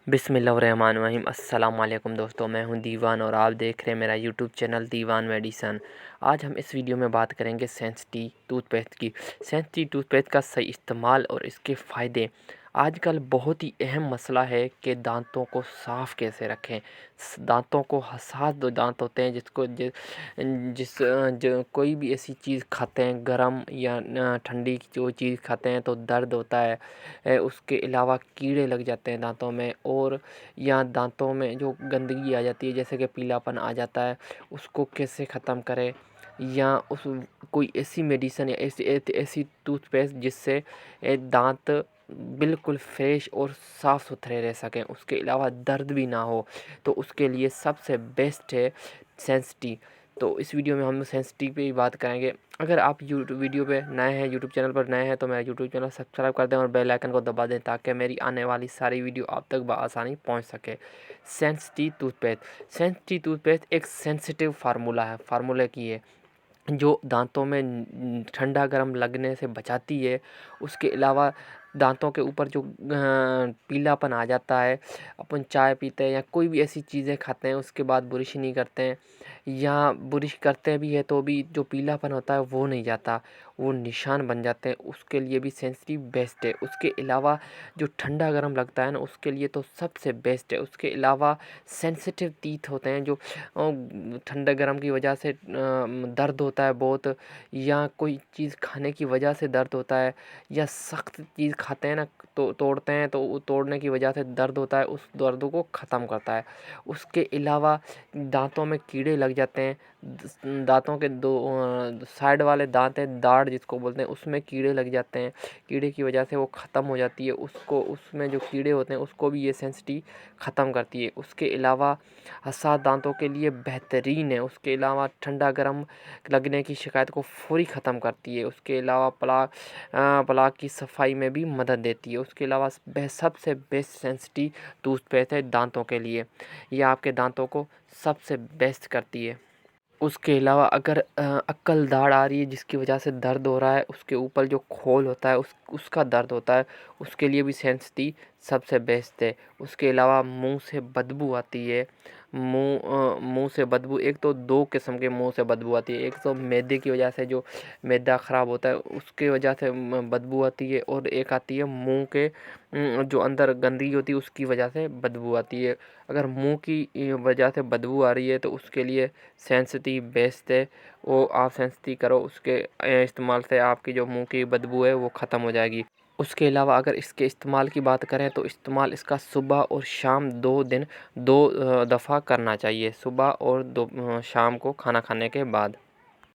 بسم اللہ الرحمن الرحیم۔ السلام علیکم دوستوں، میں ہوں دیوان اور آپ دیکھ رہے ہیں میرا یوٹیوب چینل دیوان میڈیسن۔ آج ہم اس ویڈیو میں بات کریں گے سینسٹی ٹوتھ پیسٹ کی۔ سینسٹی ٹوتھ پیسٹ کا صحیح استعمال اور اس کے فائدے۔ آج کل بہت ہی اہم مسئلہ ہے کہ دانتوں کو صاف کیسے رکھیں۔ دانتوں کو حساس جو دانت ہوتے ہیں، کوئی بھی ایسی چیز کھاتے ہیں گرم یا ٹھنڈی جو چیز کھاتے ہیں تو درد ہوتا ہے۔ اس کے علاوہ کیڑے لگ جاتے ہیں دانتوں میں، اور یا دانتوں میں جو گندگی آ جاتی ہے جیسے کہ پیلا پن آ جاتا ہے، اس کو کیسے ختم کرے، یا کوئی ایسی میڈیسن یا ایسی ٹوتھ پیسٹ جس سے دانت بالکل فریش اور صاف ستھرے رہ سکیں، اس کے علاوہ درد بھی نہ ہو، تو اس کے لیے سب سے بیسٹ ہے سینسٹی۔ تو اس ویڈیو میں ہم سینسٹی پہ ہی بات کریں گے۔ اگر آپ ویڈیو پہ نئے ہیں، یوٹیوب چینل پر نئے ہیں، تو میرا یوٹیوب چینل سبسکرائب کر دیں اور بیل آئکن کو دبا دیں تاکہ میری آنے والی ساری ویڈیو آپ تک بآسانی پہنچ سکے۔ سینسٹی ٹوتھ پیسٹ۔ سینسٹی ٹوتھ پیسٹ ایک سینسٹیو فارمولہ کی ہے جو دانتوں میں ٹھنڈا گرم لگنے سے بچاتی ہے۔ اس کے علاوہ دانتوں کے اوپر جو پیلا پن آ جاتا ہے، اپن چائے پیتے ہیں یا کوئی بھی ایسی چیزیں کھاتے ہیں اس کے بعد برش نہیں کرتے ہیں، یا برش کرتے بھی ہے تو بھی جو پیلا پن ہوتا ہے وہ نہیں جاتا، وہ نشان بن جاتے ہیں، اس کے لیے بھی سینسٹی بیسٹ ہے۔ اس کے علاوہ جو ٹھنڈا گرم لگتا ہے نا، اس کے لیے تو سب سے بیسٹ ہے۔ اس کے علاوہ سینسٹیو تیتھ ہوتے ہیں جو ٹھنڈا گرم کی وجہ سے درد ہوتا ہے بہت، یا کوئی چیز کھانے کی وجہ سے درد ہوتا ہے، یا سخت چیز کھاتے ہیں نا تو توڑتے ہیں تو توڑنے کی وجہ سے درد ہوتا ہے، اس درد کو ختم کرتا ہے۔ اس کے علاوہ دانتوں میں کیڑے لگ جاتے ہیں، دانتوں کے دو سائیڈ والے دانت ہیں، داڑھ جس کو بولتے ہیں، اس میں کیڑے لگ جاتے ہیں، کیڑے کی وجہ سے وہ ختم ہو جاتی ہے، اس میں جو کیڑے ہوتے ہیں اس کو بھی یہ سینسٹی ختم کرتی ہے۔ اس کے علاوہ حساس دانتوں کے لیے بہترین ہے۔ اس کے علاوہ ٹھنڈا گرم لگنے کی شکایت کو فوری ختم کرتی ہے۔ اس کے علاوہ پلاک کی صفائی میں بھی مدد دیتی ہے۔ اس کے علاوہ سب سے بیسٹ سینسٹی ٹوتھ پیسٹ ہے دانتوں کے لیے، یہ آپ کے دانتوں کو سب سے بیسٹ کرتی ہے۔ اس کے علاوہ اگر عقل داڑھ آ رہی ہے جس کی وجہ سے درد ہو رہا ہے، اس کے اوپر جو کھول ہوتا ہے اس کا درد ہوتا ہے، اس کے لیے بھی سینسٹی سب سے بیسٹ ہے۔ اس کے علاوہ منہ سے بدبو آتی ہے، منہ سے بدبو، ایک تو دو قسم کے منہ سے بدبو آتی ہے، ایک تو معدے کی وجہ سے جو معدہ خراب ہوتا ہے اس کی وجہ سے بدبو آتی ہے، اور ایک آتی ہے منہ کے جو اندر گندگی ہوتی ہے اس کی وجہ سے بدبو آتی ہے۔ اگر منہ کی وجہ سے بدبو آ رہی ہے تو اس کے لیے سینسٹی بیسٹ ہے، وہ آپ سینسٹی کرو، اس کے استعمال سے آپ کی جو منہ کی بدبو ہے وہ ختم ہو جائے گی۔ اس کے علاوہ اگر اس کے استعمال کی بات کریں تو استعمال اس کا صبح اور شام دو دفعہ کرنا چاہیے، صبح اور شام کو کھانا کھانے کے بعد۔